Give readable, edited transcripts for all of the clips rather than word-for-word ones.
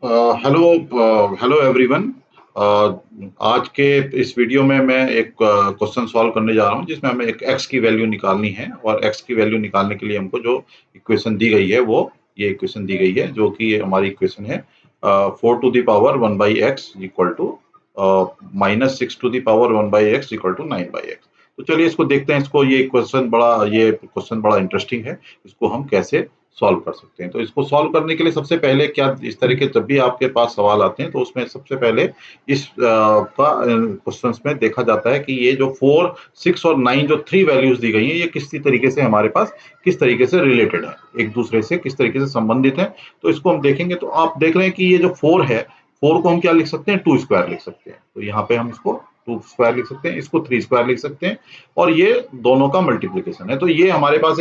Hello everyone. आज के इस वीडियो में मैं एक क्वेश्चन सॉल्व करने जा रहा हूं जिसमें हमें एक एक्स की वैल्यू निकालनी है और एक्स की वैल्यू निकालने के लिए हमको जो इक्वेशन दी गई है वो ये इक्वेशन दी गई है जो कि हमारी इक्वेशन है 4 to the power 1 by x equal to -6 to the power 1 by x equal to 9 by x। तो चलिए इसको देखते हैं। इसको ये क्वेश्चन बड़ा इंटरेस्टिंग है। इसको हम कैसे सॉल्व कर सकते हैं। तो इसको सॉल्व करने के लिए सबसे पहले क्या इस तरह के जब भी आपके पास सवाल आते हैं तो उसमें सबसे पहले इस का क्वेश्चंस में देखा जाता है कि ये जो 4, 6 और 9 जो 3 वैल्यूज दी गई हैं ये किसी तरीके से हमारे पास किस तरीके से रिलेटेड है, एक दूसरे से किस तरीके से संबंधित है। तो इसको हम देखेंगे। तो आप देख रहे हैं कि ये जो 4 है, 4 को हम क्या लिख सकते हैं, 2 स्क्वायर लिख सकते हैं। तो यहाँ पे हम इसको 2 स्क्वायर लिख सकते हैं, इसको 3 स्क्वायर लिख सकते हैं और ये दोनों का मल्टीप्लीकेशन है। तो ये हमारे पास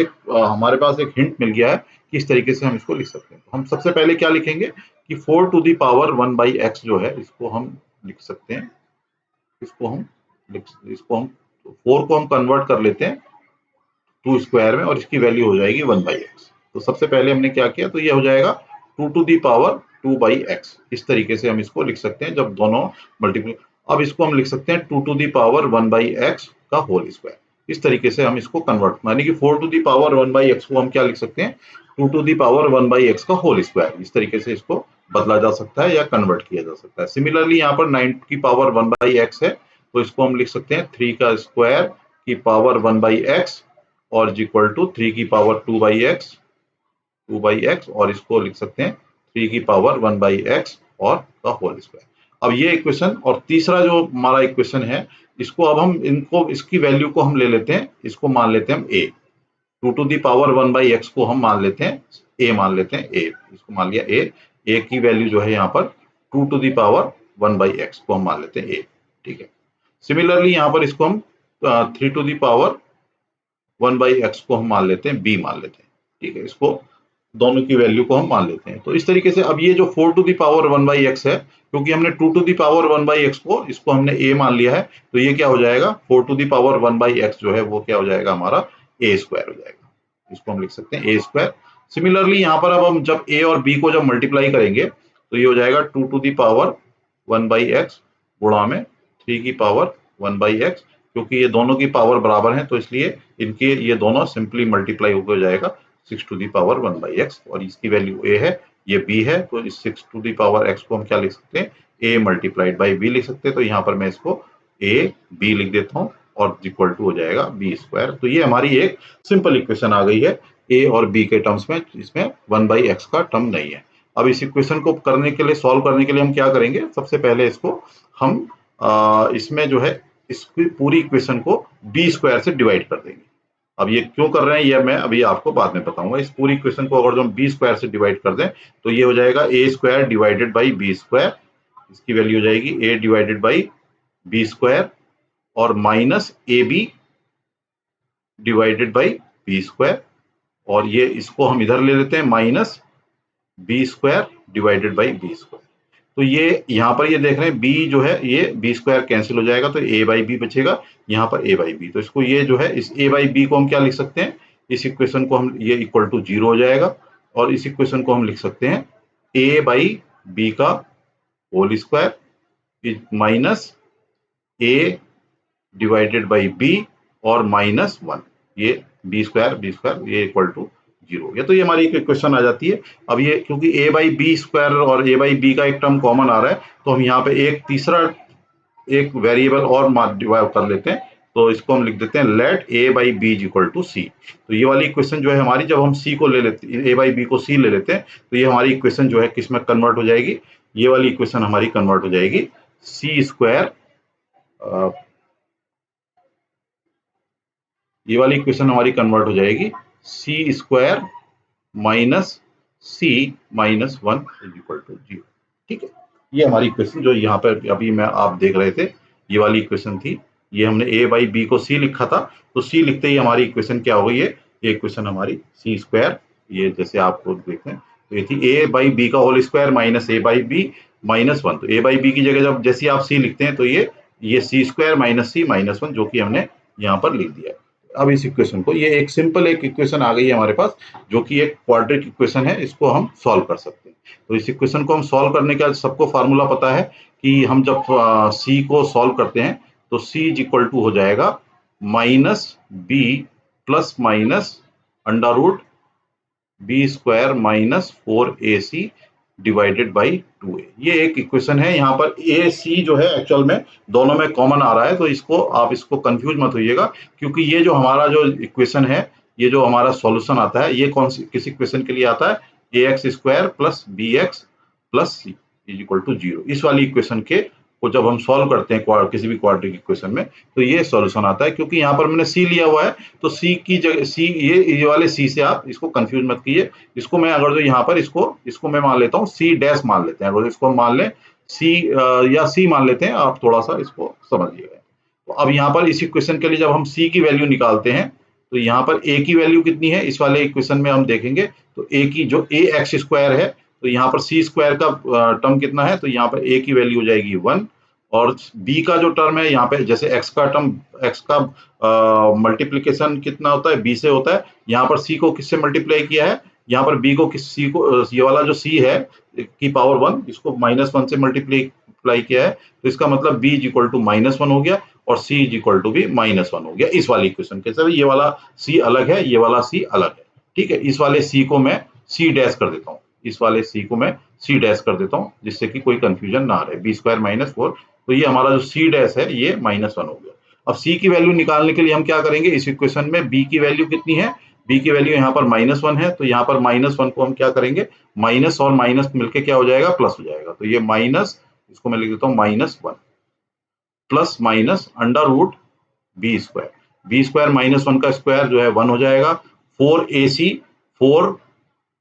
एक हिंट मिल गया है कि इस तरीके से हम इसको लिख सकते हैं। तो हम सबसे पहले क्या लिखेंगे कि 4 to the power 1/x जो है इसको हम लिख सकते हैं। इसको हम 4 को हम कन्वर्ट कर लेते हैं 2 स्क्वायर में और इसकी वैल्यू हो जाएगी 1/x। तो सबसे पहले हमने क्या किया, तो ये हो जाएगा 2 to the power 2/x। इस तरीके से हम इसको लिख सकते हैं जब दोनों मल्टीप्लाई। अब इसको हम लिख सकते हैं 2 to the power 1/x का होल स्क्वायर। इस तरीके से हम इसको कन्वर्ट, मानी कि 4 to the power 1/x को हम क्या लिख सकते हैं, 2 to the power 1/x का होल स्क्वायर। इस तरीके से इसको बदला जा सकता है या कन्वर्ट किया जा सकता है। सिमिलरली यहाँ पर 9 की पावर 1/x है तो इसको हम लिख सकते हैं 3 का स्क्वायर की पावर 1/x और इक्वल टू 3 की पावर 2/x और इसको लिख सकते हैं 3 की पावर 1/x और का होल स्क्वायर। अब ये इक्वेशन और तीसरा जो हमारा इक्वेशन है इसको अब हम इसकी वैल्यू को हम ले लेते हैं, इसको मान लेते हैं हम a। 2 to the power 1/x को हम मान लेते हैं a, मान लेते हैं a, इसको मान लिया a की वैल्यू जो है यहाँ पर 2 to the power 1/x को हम मान लेते हैं a। ठीक है। सिमिलरली यहाँ पर इसको हम 3 to the power 1/x को हम मान लेते हैं b, मान लेते हैं। ठीक है, इसको दोनों की वैल्यू को हम मान लेते हैं। तो इस तरीके से अब ये जो 4 to the power 1/x है, क्योंकि हमने 2 to the power 1/x को इसको हमने a मान लिया है, तो ये क्या हो जाएगा, 4 to the power 1/x जो है वो क्या हो जाएगा, हमारा a स्क्वायर हो जाएगा। इसको हम लिख सकते हैं a स्क्वायर। सिमिलरली यहाँ पर अब हम जब a और b को जब मल्टीप्लाई करेंगे तो ये हो जाएगा 2 to the power 1/x गुणा में 3 की पावर 1/x। क्योंकि ये दोनों की पावर बराबर है तो इसलिए इनके ये दोनों सिंपली मल्टीप्लाई हो जाएगा 6 to the power 1/x और इसकी वैल्यू a है, ये b है। तो इस 6 to the power x को हम क्या लिख सकते हैं, a मल्टीप्लाइड बाई b लिख सकते हैं। तो यहाँ पर मैं इसको a b लिख देता हूँ और इक्वल टू हो जाएगा b स्क्वायर। तो ये हमारी एक सिंपल इक्वेशन आ गई है a और b के टर्म्स में, इसमें 1/x का टर्म नहीं है। अब इस इक्वेशन को करने के लिए, सॉल्व करने के लिए हम क्या करेंगे, सबसे पहले इसको हम इसमें जो है इसकी पूरी इक्वेशन को b स्क्वायर से डिवाइड कर देंगे। अब ये क्यों कर रहे हैं ये मैं अभी आपको बाद में बताऊंगा। इस पूरी इक्वेशन को अगर हम b स्क्वायर से डिवाइड कर दें तो ये हो जाएगा a square divided by b square. इसकी वैल्यू हो जाएगी a divided by b square और minus ab divided by b square. और ये इसको हम इधर ले लेते हैं minus b square divided by b square. तो ये यहाँ पर ये देख रहे हैं b जो है ये b स्क्वायर कैंसिल हो जाएगा तो a बाई b बचेगा, यहाँ पर a बाई b। तो इसको ये जो है इस a बाई b को हम क्या लिख सकते हैं, इस इक्वेशन को हम ये इक्वल टू 0 हो जाएगा और इस इक्वेशन को हम लिख सकते हैं a बाई b का whole square minus a divided by b और माइनस 1। ये b स्क्वायर ये इक्वल टू 0 हो गया। तो ये हमारी एक इक्वेशन आ जाती है। अब ये क्योंकि a बाई बी स्क्वायर और a बाई बी का एक टर्म कॉमन आ रहा है तो हम यहाँ पे एक तीसरा एक वेरिएबल और डिवाइड कर लेते हैं। तो इसको हम लिख देते हैं let a by B equal to C. तो ये वाली इक्वेशन जो है हमारी, जब हम c को ले लेते हैं, a बाई बी को c ले लेते हैं तो ये हमारी इक्वेशन जो है किस में कन्वर्ट हो जाएगी, ये वाली इक्वेशन हमारी कन्वर्ट हो जाएगी c स्क्वायर। ये वाली इक्वेशन हमारी कन्वर्ट हो जाएगी C square minus C minus 1 equal to 0। ठीक है, ये हमारी इक्वेशन जो यहाँ पर अभी मैं आप देख रहे थे ये वाली इक्वेशन थी। ये हमने a बाई बी को c लिखा था तो c लिखते ही हमारी इक्वेशन क्या हो गई है, ये इक्वेशन हमारी सी स्क्वायर, ये जैसे आपको देखते हैं तो ये थी a बाई बी का whole square minus a by B minus 1। तो a बाई बी की जगह जब जैसे आप c लिखते हैं तो ये सी स्क्वायर माइनस सी माइनस 1 जो कि हमने यहाँ पर लिख दिया है। अब इस इक्वेशन को, ये एक सिंपल एक इक्वेशन आ गई है हमारे पास, जो कि एक क्वाड्रेटिक इक्वेशन है, इसको हम सॉल्व कर सकते हैं। तो इस इक्वेशन को हम सॉल्व करने का सबको फार्मूला पता है कि हम जब सी को सॉल्व करते हैं तो सी इज इक्वल टू हो जाएगा minus B plus minus under root B square minus 4ac divided by 2a। ये एक इक्वेशन है। यहाँ पर ए सी जो है एक्चुअल में दोनों में कॉमन आ रहा है, तो इसको आप इसको कंफ्यूज मत होइएगा, क्योंकि ये जो हमारा जो इक्वेशन है, ये जो हमारा सॉल्यूशन आता है, ये कौन सी किस इक्वेशन के लिए आता है? A X square plus B X plus C is equal to 0। इस वाली इक्वेशन के को जब हम सॉल्व करते हैं किसी भी क्वाड्रेटिक इक्वेशन में, तो ये सॉल्यूशन आता है। क्योंकि यहाँ पर मैंने सी लिया हुआ है, तो सी की जगह सी, ये वाले सी से आप इसको कंफ्यूज मत कीजिए। इसको मैं अगर जो यहाँ पर इसको मैं मान लेता हूँ सी डैश मान लेते हैं, अगर इसको मान लें सी या सी मान लेते हैं, आप थोड़ा सा इसको समझिएगा। तो अब यहाँ पर इस इक्वेशन के लिए जब हम सी की वैल्यू निकालते हैं, तो यहाँ पर ए की वैल्यू कितनी है इस वाले इक्वेशन में हम देखेंगे, तो ए की जो ए एक्स स्क्वायर है, तो यहाँ पर सी स्क्वायर का टर्म कितना है, तो यहाँ पर ए की वैल्यू हो जाएगी 1, और बी का जो टर्म है यहाँ पे, जैसे एक्स का टर्म, एक्स का मल्टीप्लीकेशन कितना होता है, बी से होता है। यहाँ पर सी को किससे मल्टीप्लाई किया है, यहाँ पर बी को किस सी को, ये वाला जो सी है की पावर 1, इसको -1 से मल्टीप्लाई किया है, तो इसका मतलब बी इज इक्वल टू -1 हो गया और सी इज इक्वल टू भी -1 हो गया इस वाली इक्वेशन के। सर ये वाला सी अलग है, ये वाला सी अलग है, ठीक है। इस वाले सी को मैं सी डैश कर देता हूँ, इस वाले सी को मैं सी डैश कर देता हूँ, जिससे कि कोई कंफ्यूजन ना रहे। बी स्क्वायर माइनस 4, तो ये हमारा जो सी डैश है ये -1 हो गया। अब सी की वैल्यू निकालने के लिए हम क्या करेंगे, इस इक्वेशन में बी की वैल्यू कितनी है, बी की वैल्यू यहाँ पर -1 है, तो यहाँ पर -1 को हम क्या करेंगे, माइनस और माइनस मिलके क्या हो जाएगा, प्लस हो जाएगा। तो ये माइनस, इसको मैं लिख देता हूँ -1 plus minus under root B square, B square -1 का स्क्वायर जो है 1 हो जाएगा, 4ac, 4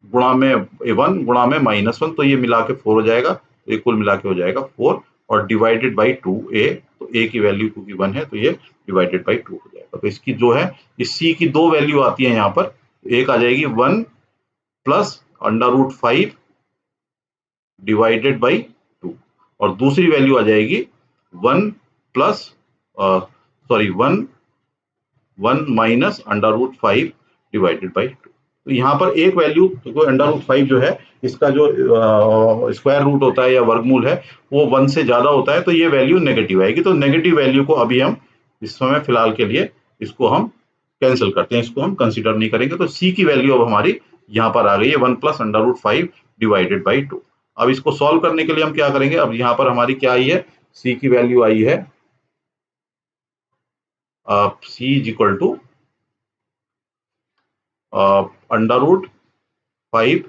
गुणा में 1 गुणा में -1, तो ये मिला के 4 हो जाएगा, तो ये कुल मिला के हो जाएगा 4, और डिवाइडेड बाई 2a, तो a की वैल्यू क्योंकि 1 है, तो ये डिवाइडेड बाई 2 हो जाएगा। तो इसकी जो है, इस c की दो वैल्यू आती है यहाँ पर, एक आ जाएगी 1 plus under root 5 divided by 2, और दूसरी वैल्यू आ जाएगी 1 plus sorry 1 minus under root 5 divided by 2। तो यहाँ पर एक वैल्यू, तो अंडर रूट 5 जो है, इसका जो स्क्वायर रूट होता है या वर्गमूल है, वो 1 से ज्यादा होता है, तो ये वैल्यू नेगेटिव आएगी। तो नेगेटिव वैल्यू को अभी हम इस समय फिलहाल के लिए इसको हम कैंसिल करते हैं, इसको हम कंसिडर नहीं करेंगे। तो सी की वैल्यू अब हमारी यहाँ पर आ गई है 1 plus under root 5 divided by 2। अब इसको सॉल्व करने के लिए हम क्या करेंगे, अब यहाँ पर हमारी क्या आई है, सी की वैल्यू आई है C is equal to under root 5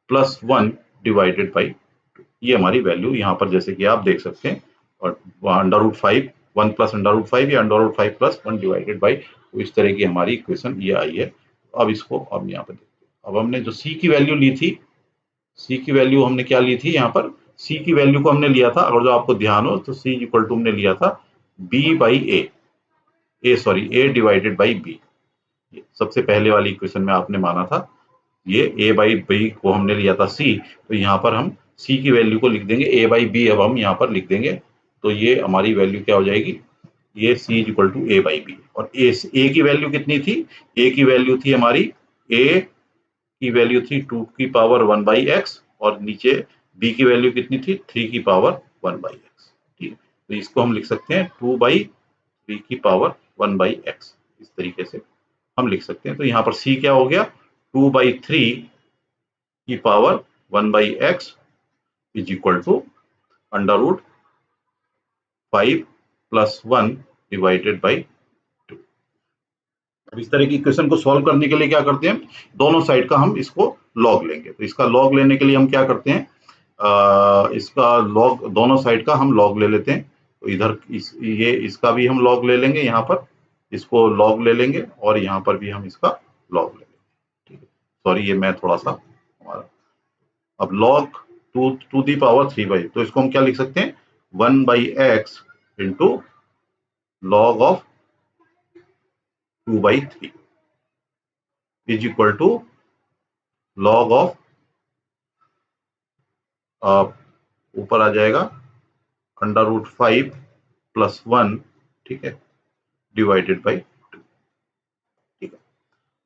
plus 1 divided by 2। ये हमारी वैल्यू यहाँ पर जैसे कि आप देख सकते हैं, और under root 5 1 plus under root 5 या under root 5 plus 1 divided by, तो इस तरह की हमारी इक्वेशन ये आई है। अब इसको अब यहाँ पर देखते हैं, अब हमने जो सी की वैल्यू ली थी, सी की वैल्यू हमने क्या ली थी, यहाँ पर सी की वैल्यू को हमने लिया था, अगर जो आपको ध्यान हो तो सी इक्वल टू हमने लिया था B by A sorry A divided by B. सबसे पहले वाली इक्वेशन में आपने माना था, ये a बाई बी को हमने लिया था c, तो यहाँ पर हम c की वैल्यू को लिख देंगे a बाई बी, अब हम यहाँ पर लिख देंगे, तो ये हमारी वैल्यू क्या हो जाएगी, ये c is equal to a by B. और a की वैल्यू कितनी थी, a की वैल्यू थी हमारी, a की वैल्यू थी 2 की पावर 1 बाई एक्स, और नीचे b की वैल्यू कितनी थी, 3 की पावर 1 बाई एक्स। ठीक है, तो इसको हम लिख सकते हैं 2 बाई 3 की पावर 1 बाई एक्स, इस तरीके से हम लिख सकते हैं। तो यहाँ पर c क्या हो गया, 2 बाई 3 की power 1 by x is equal to under root 5 plus 1 divided by 2। अब इस तरह की इक्वेशन को सॉल्व करने के लिए क्या करते हैं, दोनों साइड का हम इसको लॉग लेंगे। तो इसका लॉग लेने के लिए हम क्या करते हैं, इसका लॉग, दोनों साइड का हम लॉग ले लेते हैं। तो इधर ये इसका भी हम लॉग ले लेंगे, यहाँ पर इसको लॉग ले लेंगे, और यहाँ पर भी हम इसका लॉग ले लेंगे। ठीक है, सॉरी ये मैं थोड़ा सा हमारा, अब log to the power 3 by, तो इसको हम क्या लिख सकते हैं, 1 by x into log of 2 by 3 is equal to log of, ऊपर आ जाएगा अंडर रूट 5 प्लस 1, ठीक है, डिवाइडेड बाई 2।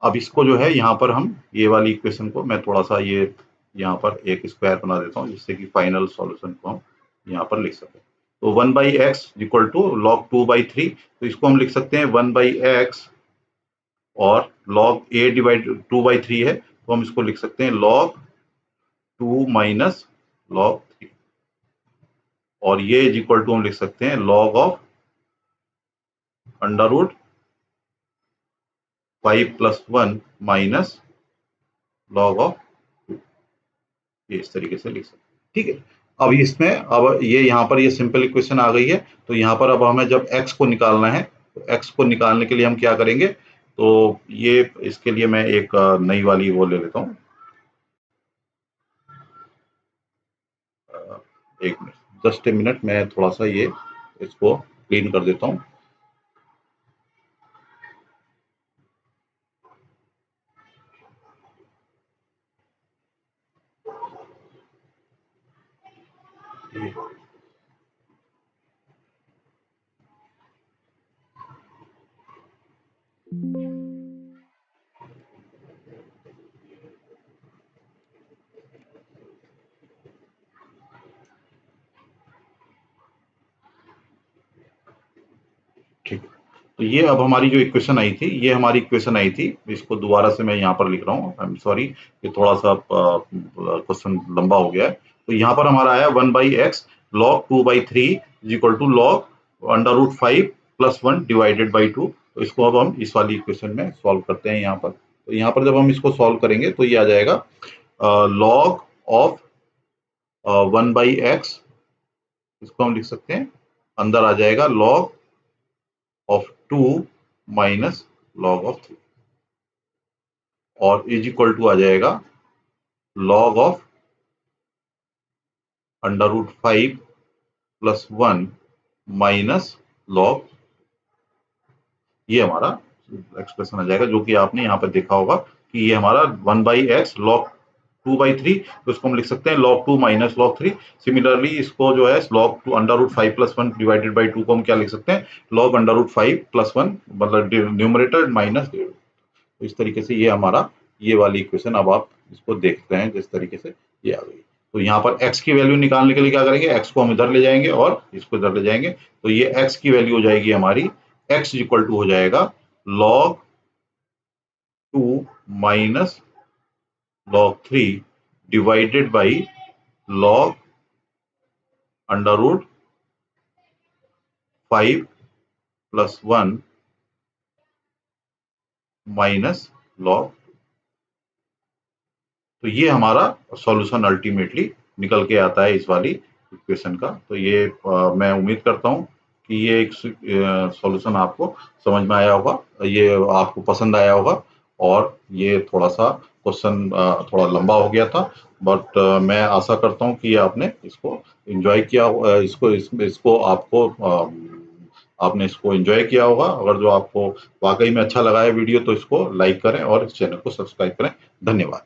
अब इसको जो है यहाँ पर हम ये वाली इक्वेशन को मैं थोड़ा सा ये यहाँ पर एक स्क्वायर बना देता हूँ जिससे कि फाइनल सॉल्यूशन को हम यहाँ पर लिख सकें। तो 1/x इक्वल टू log 2/3, तो इसको हम लिख सकते हैं 1/x, और log a डिवाइड 2/3 है तो हम इसको लिख सकते हैं log 2 माइनस log 3, और ये इज इक्वल टू हम लिख सकते हैं log of under root 5 + 1 minus log of 2, ये इस तरीके से लिख सकते हैं। ठीक है, अब इसमें अब ये यहाँ पर ये सिंपल इक्वेशन आ गई है, तो यहाँ पर अब हमें जब x को निकालना है तो x को निकालने के लिए हम क्या करेंगे, तो ये इसके लिए मैं एक नई वाली वो ले लेता हूँ। एक मिनट, जस्ट ए मिनट, मैं थोड़ा सा ये इसको क्लीन कर देता हूँ। ठीक है, तो ये अब हमारी जो इक्वेशन आई थी, ये हमारी इक्वेशन आई थी, इसको दोबारा से मैं यहाँ पर लिख रहा हूँ, आई एम सॉरी, ये थोड़ा सा क्वेश्चन लंबा हो गया है। तो यहाँ पर हमारा आया 1/x log 2/3 is equal to log under root 5 + 1 divided by 2। तो इसको अब हम इस वाली इक्वेशन में सॉल्व करते हैं यहाँ पर। तो यहाँ पर जब हम इसको सॉल्व करेंगे तो ये आ जाएगा log ऑफ 1/x, इसको हम लिख सकते हैं, अंदर आ जाएगा log of 2 minus log of 3, और इज इक्वल टू आ जाएगा log of under root 5 + 1 minus log, ये हमारा एक्सप्रेशन आ जाएगा, जो कि आपने यहाँ पर देखा होगा कि ये हमारा 1/x log 2/3, तो इसको हम लिख सकते हैं log 2 माइनस log 3। सिमिलरली इसको जो है log 2 under root 5 + 1 divided by 2 को हम क्या लिख सकते हैं, log अंडर रूट 5 + 1, मतलब न्यूमरेटर माइनस, तो इस तरीके से ये हमारा ये वाली इक्वेशन, अब आप इसको देखते हैं जिस तरीके से ये आ गई। तो यहाँ पर x की वैल्यू निकालने के लिए क्या करेंगे, x को हम इधर ले जाएंगे और इसको इधर ले जाएंगे, तो ये x की वैल्यू हो जाएगी हमारी, x इक्वल टू हो जाएगा log 2 minus log 3 divided by log under root 5 + 1 minus log। तो ये हमारा सॉल्यूशन अल्टीमेटली निकल के आता है इस वाली इक्वेशन का। तो ये मैं उम्मीद करता हूँ कि ये एक सॉल्यूशन आपको समझ में आया होगा, ये आपको पसंद आया होगा, और ये थोड़ा सा क्वेश्चन थोड़ा लंबा हो गया था, बट मैं आशा करता हूँ कि आपने इसको एंजॉय किया, इसको आपको आपने इसको एंजॉय किया होगा। अगर जो आपको वाकई में अच्छा लगा है वीडियो, तो इसको लाइक करें और इस चैनल को सब्सक्राइब करें। धन्यवाद।